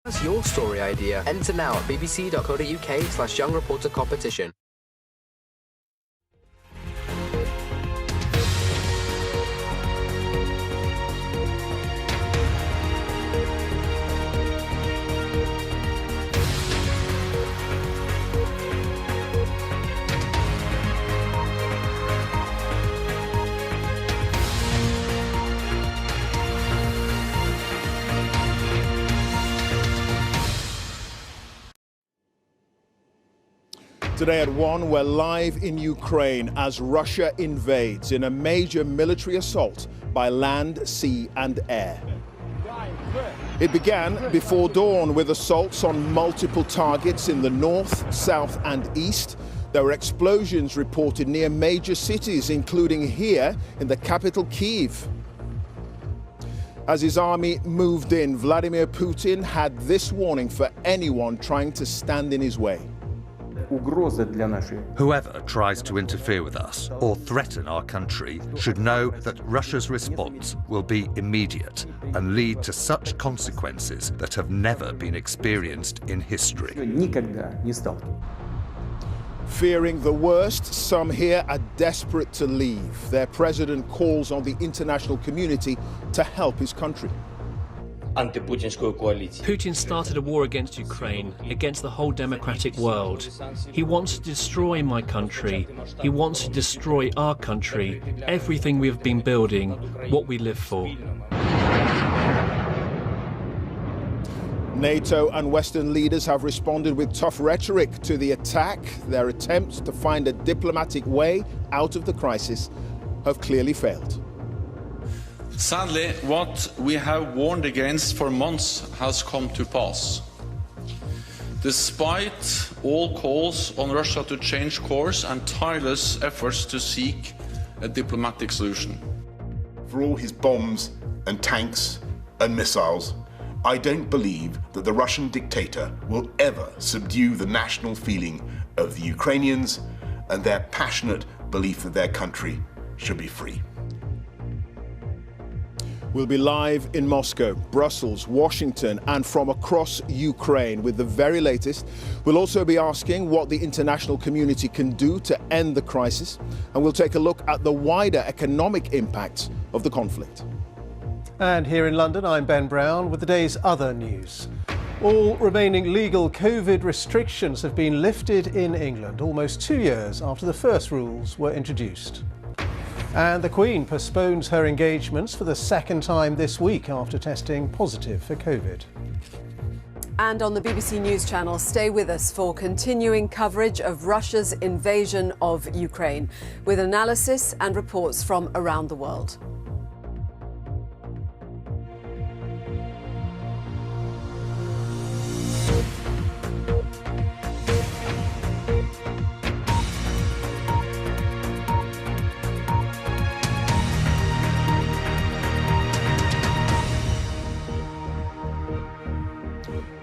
What's your story idea? Enter now at bbc.co.uk/young reporter competition. Today at 1, we're live in Ukraine as Russia invades in a major military assault by land, sea and air. It began before dawn with assaults on multiple targets in the north, south and east. There were explosions reported near major cities, including here in the capital Kyiv. As his army moved in, Vladimir Putin had this warning for anyone trying to stand in his way. Whoever tries to interfere with us or threaten our country should know that Russia's response will be immediate and lead to such consequences that have never been experienced in history. Fearing the worst, some here are desperate to leave. Their president calls on the international community to help his country. Putin started a war against Ukraine, against the whole democratic world. He wants to destroy my country. He wants to destroy our country, everything we've been building, what we live for. NATO and Western leaders have responded with tough rhetoric to the attack. Their attempts to find a diplomatic way out of the crisis have clearly failed. Sadly, what we have warned against for months has come to pass. Despite all calls on Russia to change course and tireless efforts to seek a diplomatic solution. For all his bombs and tanks and missiles, I don't believe that the Russian dictator will ever subdue the national feeling of the Ukrainians and their passionate belief that their country should be free. We'll be live in Moscow, Brussels, Washington and from across Ukraine with the very latest. We'll also be asking what the international community can do to end the crisis, and we'll take a look at the wider economic impacts of the conflict. And here in London, I'm Ben Brown with the day's other news. All remaining legal COVID restrictions have been lifted in England almost 2 years after the first rules were introduced. And the Queen postpones her engagements for the second time this week after testing positive for COVID. And on the BBC News Channel, stay with us for continuing coverage of Russia's invasion of Ukraine, with analysis and reports from around the world.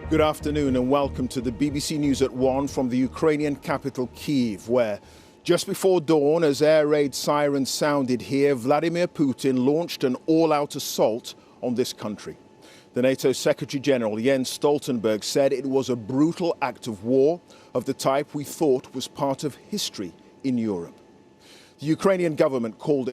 Good afternoon and welcome to the BBC News at 1 from the Ukrainian capital Kyiv, where just before dawn, as air raid sirens sounded here, Vladimir Putin launched an all-out assault on this country. The NATO Secretary General Jens Stoltenberg said it was a brutal act of war of the type we thought was part of history in Europe. The Ukrainian government called it